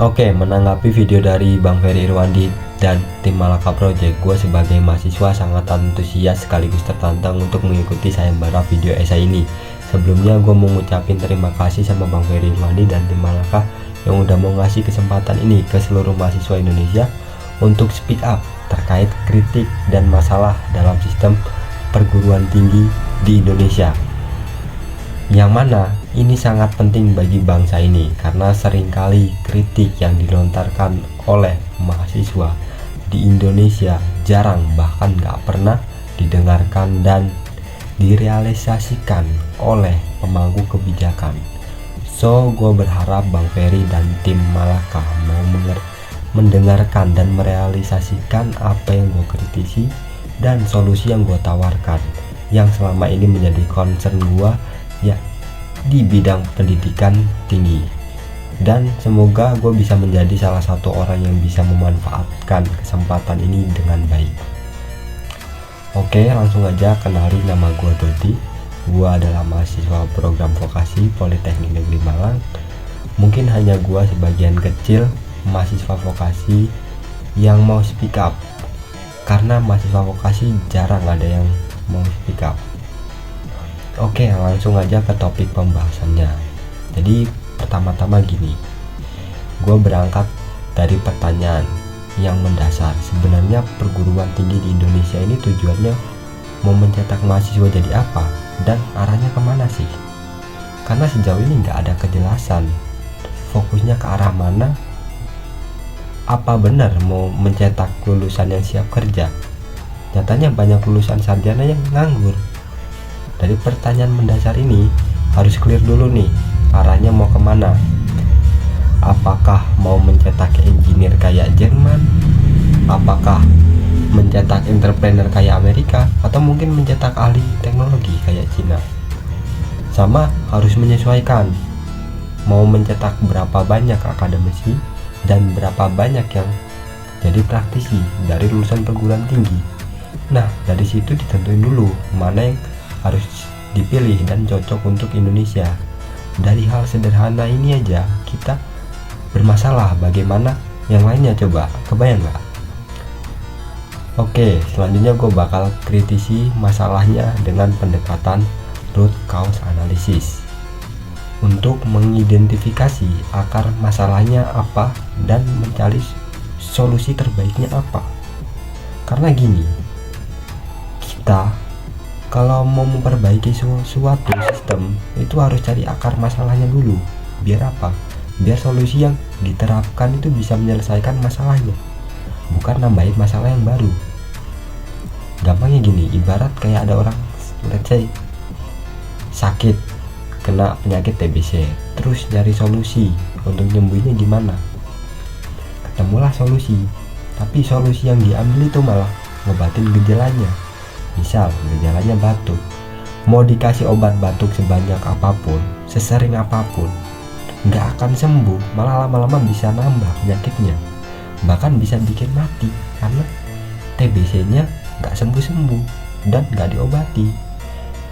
Oke, menanggapi video dari Bang Ferry Irwandi dan tim Malaka Project, gue sebagai mahasiswa sangat antusias sekaligus tertantang untuk mengikuti sayembara video esai ini. Sebelumnya gue mau ngucapin terima kasih sama Bang Ferry Irwandi dan tim Malaka yang udah mau ngasih kesempatan ini ke seluruh mahasiswa Indonesia untuk speak up terkait kritik dan masalah dalam sistem perguruan tinggi di Indonesia. Yang mana ini sangat penting bagi bangsa ini karena seringkali kritik yang dilontarkan oleh mahasiswa di Indonesia jarang bahkan gak pernah didengarkan dan direalisasikan oleh pemangku kebijakan. So gue berharap Bang Ferry dan tim Malaka mau mendengarkan dan merealisasikan apa yang gue kritisi dan solusi yang gue tawarkan yang selama ini menjadi concern gue ya di bidang pendidikan tinggi, dan semoga gue bisa menjadi salah satu orang yang bisa memanfaatkan kesempatan ini dengan baik. Oke, langsung aja kenalin, nama gue Dodi. Gue adalah mahasiswa program vokasi Politeknik Negeri Malang. Mungkin hanya gue sebagian kecil mahasiswa vokasi yang mau speak up, karena mahasiswa vokasi jarang ada yang mau speak up. Oke, langsung aja ke topik pembahasannya. Jadi pertama-tama gini, gue berangkat dari pertanyaan yang mendasar. Sebenarnya perguruan tinggi di Indonesia ini tujuannya mau mencetak mahasiswa jadi apa dan arahnya kemana sih? Karena sejauh ini nggak ada kejelasan fokusnya ke arah mana. Apa benar mau mencetak lulusan yang siap kerja? Nyatanya banyak lulusan sarjana yang nganggur. Dari pertanyaan mendasar ini harus clear dulu nih, arahnya mau kemana. Apakah mau mencetak engineer kayak Jerman? Apakah mencetak entrepreneur kayak Amerika? Atau mungkin mencetak ahli teknologi kayak Cina? Sama harus menyesuaikan, mau mencetak berapa banyak akademisi dan berapa banyak yang jadi praktisi dari lulusan perguruan tinggi. Nah, dari situ ditentuin dulu mana yang harus dipilih dan cocok untuk Indonesia. Dari hal sederhana ini aja kita bermasalah, bagaimana yang lainnya, coba kebayang nggak? Oke, selanjutnya gue bakal kritisi masalahnya dengan pendekatan root cause analysis untuk mengidentifikasi akar masalahnya apa dan mencari solusi terbaiknya apa. Karena gini, kita kalau mau memperbaiki suatu sistem itu harus cari akar masalahnya dulu. Biar apa? Biar solusi yang diterapkan itu bisa menyelesaikan masalahnya, bukan nambahin masalah yang baru. Gampangnya gini, ibarat kayak ada orang, let's say sakit, kena penyakit TBC, terus nyari solusi untuk nyembuhinnya gimana. Ketemulah solusi, tapi solusi yang diambil itu malah ngobatin gejalanya. Misal gejalanya batuk, mau dikasih obat batuk sebanyak apapun, sesering apapun, nggak akan sembuh, malah lama-lama bisa nambah penyakitnya, bahkan bisa bikin mati karena TBC-nya nggak sembuh-sembuh dan nggak diobati.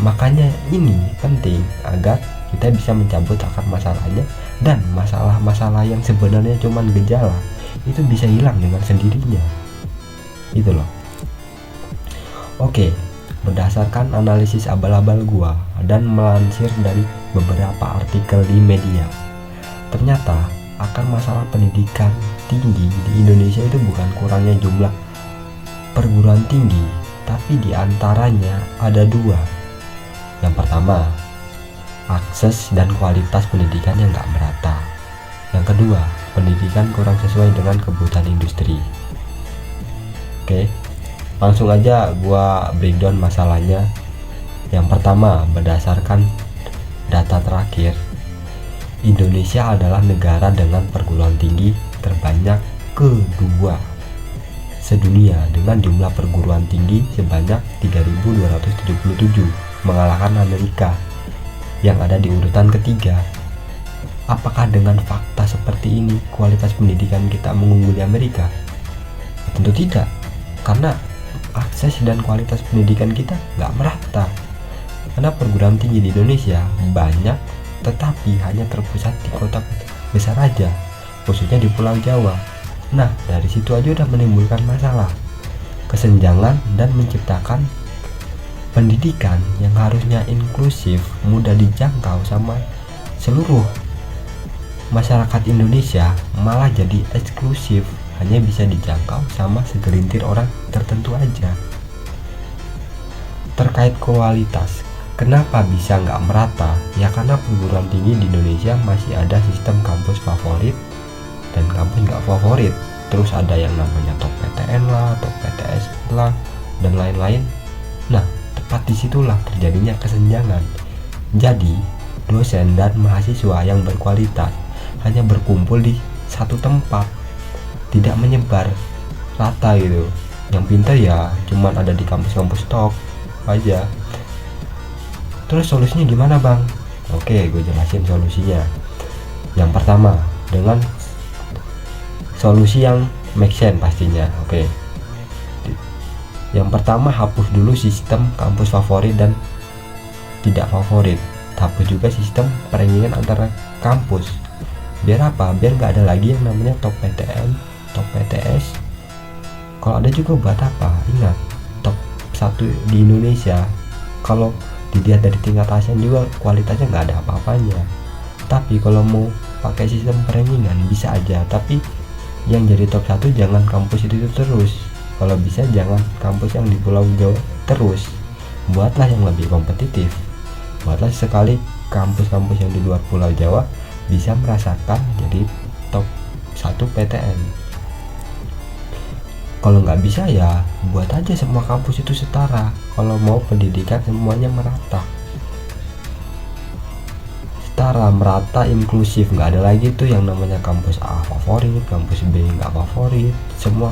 Makanya ini penting agar kita bisa mencabut akar masalahnya, dan masalah-masalah yang sebenarnya cuma gejala itu bisa hilang dengan sendirinya. Itu loh. Oke, berdasarkan analisis abal-abal gua dan melansir dari beberapa artikel di media, ternyata akar masalah pendidikan tinggi di Indonesia itu bukan kurangnya jumlah perguruan tinggi, tapi diantaranya ada dua. Yang pertama, akses dan kualitas pendidikan yang gak merata. Yang kedua, pendidikan kurang sesuai dengan kebutuhan industri. Oke, langsung aja gua breakdown masalahnya. Yang pertama, berdasarkan data terakhir, Indonesia adalah negara dengan perguruan tinggi terbanyak kedua sedunia dengan jumlah perguruan tinggi sebanyak 3.277, mengalahkan Amerika yang ada di urutan ketiga. Apakah dengan fakta seperti ini kualitas pendidikan kita mengungguli Amerika? Tentu tidak, karena akses dan kualitas pendidikan kita nggak merata. Karena perguruan tinggi di Indonesia banyak, tetapi hanya terpusat di kota besar aja. khususnya di Pulau Jawa. Nah, dari situ aja udah menimbulkan masalah, kesenjangan, dan menciptakan pendidikan yang harusnya inklusif, mudah dijangkau sama seluruh masyarakat Indonesia, malah jadi eksklusif, hanya bisa dijangkau sama segelintir orang tertentu aja. Terkait kualitas, kenapa bisa nggak merata? Ya karena perguruan tinggi di Indonesia masih ada sistem kampus favorit dan kampus nggak favorit. Terus ada yang namanya top PTN lah, top PTS lah, dan lain-lain. Nah, tepat disitulah terjadinya kesenjangan. Jadi, dosen dan mahasiswa yang berkualitas hanya berkumpul di satu tempat, tidak menyebar rata gitu. Yang pintar ya cuman ada di kampus-kampus top aja. Terus solusinya gimana bang? Oke, gue jelasin solusinya. Yang pertama, dengan solusi yang make sense pastinya. Oke, yang pertama, hapus dulu sistem kampus favorit dan tidak favorit. Hapus juga sistem perankingan antara kampus. Biar apa? Biar nggak ada lagi yang namanya top PTN, top PTS. Kalau ada juga buat apa? Ingat, top 1 di Indonesia kalau dilihat dari tingkat ASEAN juga kualitasnya nggak ada apa-apanya. Tapi kalau mau pakai sistem perankingan bisa aja, tapi yang jadi top 1 jangan kampus itu terus. Kalau bisa jangan kampus yang di Pulau Jawa terus. Buatlah yang lebih kompetitif. Buatlah sekali kampus-kampus yang di luar Pulau Jawa bisa merasakan jadi top 1 PTN. Kalau nggak bisa ya buat aja semua kampus itu setara. Kalau mau pendidikan semuanya merata, setara, merata, inklusif. Nggak ada lagi tuh yang namanya kampus A favorit, kampus B nggak favorit. Semua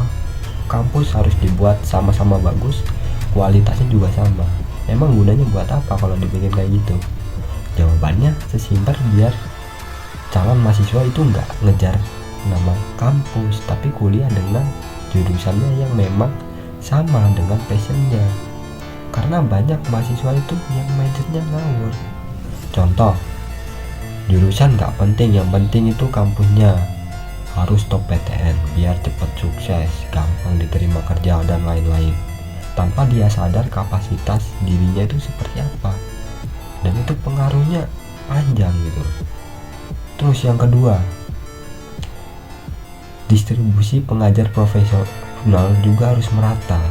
kampus harus dibuat sama-sama bagus, kualitasnya juga sama. Emang gunanya buat apa kalau dibikin kayak gitu? Jawabannya sesimpel biar calon mahasiswa itu nggak ngejar nama kampus, tapi kuliah dengan jurusannya yang memang sama dengan passionnya. Karena banyak mahasiswa itu yang mindsetnya ngawur. Contoh, jurusan nggak penting, yang penting itu kampusnya harus top PTN biar cepet sukses, gampang diterima kerja dan lain-lain, tanpa dia sadar kapasitas dirinya itu seperti apa, dan itu pengaruhnya panjang gitu. Terus yang kedua, distribusi pengajar profesional juga harus merata.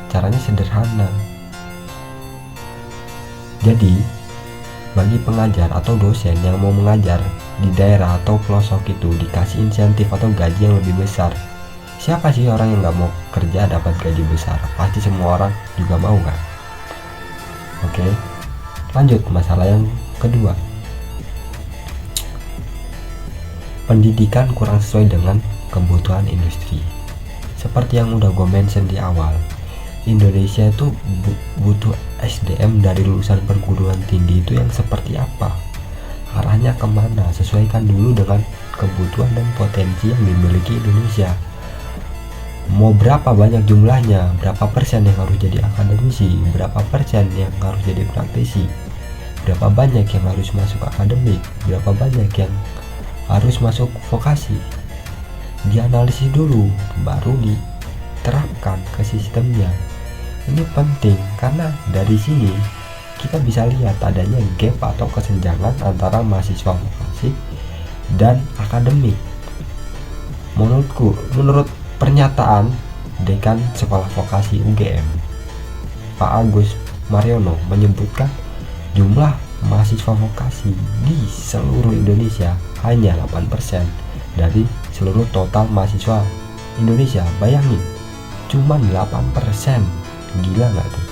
Caranya sederhana. Jadi, bagi pengajar atau dosen yang mau mengajar di daerah atau pelosok itu dikasih insentif atau gaji yang lebih besar. Siapa sih orang yang nggak mau kerja dapat gaji besar? Pasti semua orang juga mau kan? Oke, lanjut masalah yang kedua. Pendidikan kurang sesuai dengan kebutuhan industri. Seperti yang udah gue mention di awal, Indonesia itu butuh SDM dari lulusan perguruan tinggi itu yang seperti apa, arahnya kemana. Sesuaikan dulu dengan kebutuhan dan potensi yang dimiliki Indonesia. Mau berapa banyak jumlahnya, berapa persen yang harus jadi akademisi, berapa persen yang harus jadi praktisi, berapa banyak yang harus masuk akademik, berapa banyak yang harus masuk vokasi. Dianalisis dulu baru diterapkan ke sistemnya. Ini penting karena dari sini kita bisa lihat adanya gap atau kesenjangan antara mahasiswa vokasi dan akademik. Menurut pernyataan Dekan Sekolah Vokasi UGM, Pak Agus Mariono, menyebutkan jumlah mahasiswa vokasi di seluruh Indonesia hanya 8% dari seluruh total mahasiswa Indonesia. Bayangin, cuma 8%. Gila nggak tuh?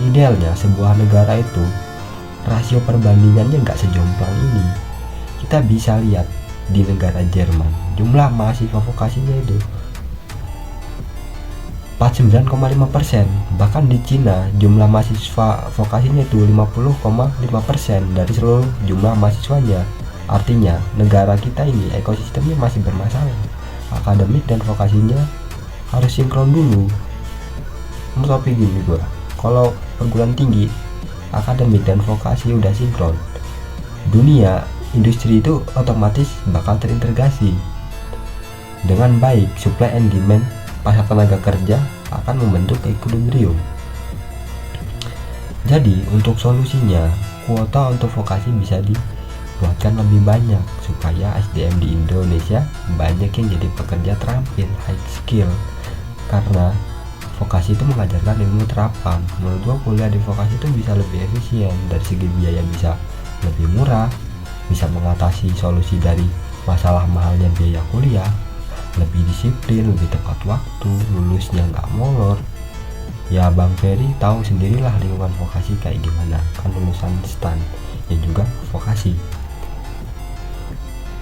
Idealnya sebuah negara itu rasio perbandingannya nggak sejomplang ini. Kita bisa lihat di negara Jerman, jumlah mahasiswa vokasinya itu 49,5%. Bahkan di Cina jumlah mahasiswa vokasinya itu 50,5% dari seluruh jumlah mahasiswanya. Artinya negara kita ini ekosistemnya masih bermasalah. Akademik dan vokasinya harus sinkron dulu. Tapi gini gua, kalau perguruan tinggi, akademik dan vokasi udah sinkron, dunia industri itu otomatis bakal terintegrasi. dengan baik. Supply and demand pasar tenaga kerja akan membentuk equilibrium. Jadi untuk solusinya, kuota untuk vokasi bisa dibuatkan lebih banyak supaya SDM di Indonesia banyak yang jadi pekerja terampil, high skill. Karena vokasi itu mengajarkan ilmu terapan. Menurut gua kuliah di vokasi itu bisa lebih efisien, dari segi biaya bisa lebih murah, bisa mengatasi solusi dari masalah mahalnya biaya kuliah, lebih disiplin, lebih tepat waktu, lulusnya nggak molor. Ya Bang Ferry tahu sendirilah lingkungan vokasi kayak gimana, kan lulusan STAN yang juga vokasi.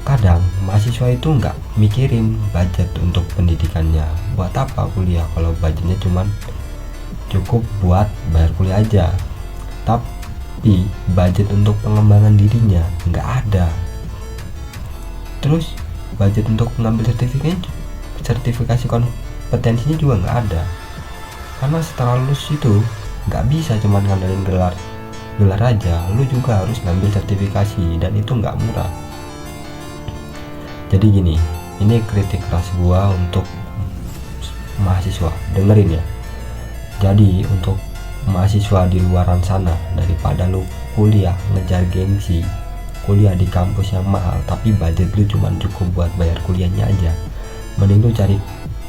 Kadang mahasiswa itu nggak mikirin budget untuk pendidikannya. Buat apa kuliah kalau budgetnya cuman cukup buat bayar kuliah aja, tapi budget untuk pengembangan dirinya nggak ada. Terus budget untuk mengambil sertifikasi kompetensinya juga nggak ada. Karena setelah lulus itu nggak bisa cuma ngandelin gelar aja, lu juga harus ngambil sertifikasi, dan itu nggak murah. Jadi gini, ini kritik keras gua untuk mahasiswa, dengerin ya. Jadi untuk mahasiswa di luaran sana, daripada lu kuliah ngejar gengsi, kuliah di kampus yang mahal tapi budget lu cuma cukup buat bayar kuliahnya aja, mending lu cari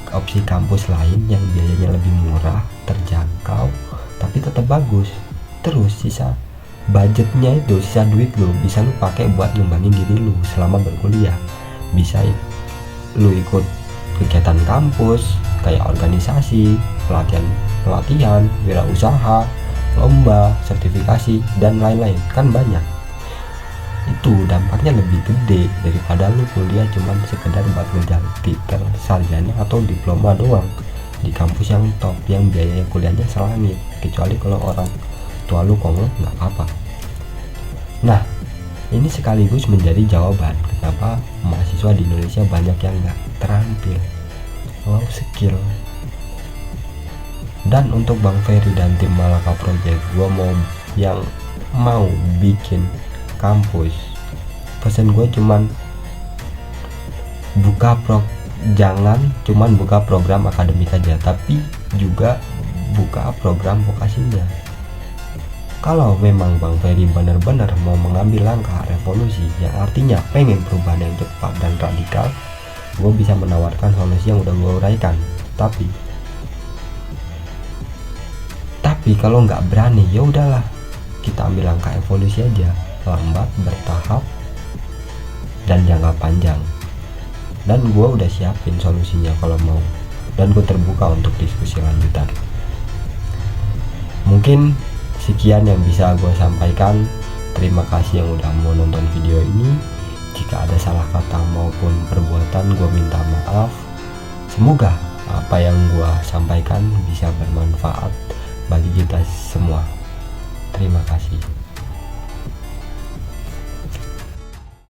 opsi kampus lain yang biayanya lebih murah, terjangkau, tapi tetap bagus. Terus sisa budgetnya itu, sisa duit lu bisa lu pakai buat ngembangin diri lu selama berkuliah. Bisa lu ikut kegiatan kampus kayak organisasi, pelatihan, wirausaha, lomba, sertifikasi, dan lain-lain, kan banyak. Itu dampaknya lebih gede daripada lu kuliah cuman sekedar buat ngejar titel sarjana atau diploma doang di kampus yang top, yang biaya kuliahnya selangit, kecuali kalau orang tua lu konglo nggak apa-apa. Nah, ini sekaligus menjadi jawaban kenapa mahasiswa di Indonesia banyak yang nggak terampil, low skill. Dan untuk Bang Ferry dan tim Malaka Project, gua mau bikin kampus, pesan gue cuman jangan cuman buka program akademik aja, tapi juga buka program vokasinya. Kalau memang Bang Ferry benar-benar mau mengambil langkah revolusi yang artinya pengen perubahan yang cepat dan radikal, gue bisa menawarkan solusi yang udah gue uraikan. Tapi kalau nggak berani, ya udahlah, kita ambil langkah evolusi aja, lambat, bertahap, dan jangka panjang. Dan gue udah siapin solusinya kalau mau, dan gue terbuka untuk diskusi lanjutan. Mungkin sekian yang bisa gue sampaikan. Terima kasih yang udah mau nonton video ini. Jika ada salah kata maupun perbuatan, gue minta maaf. Semoga apa yang gue sampaikan bisa bermanfaat bagi kita semua. Terima kasih.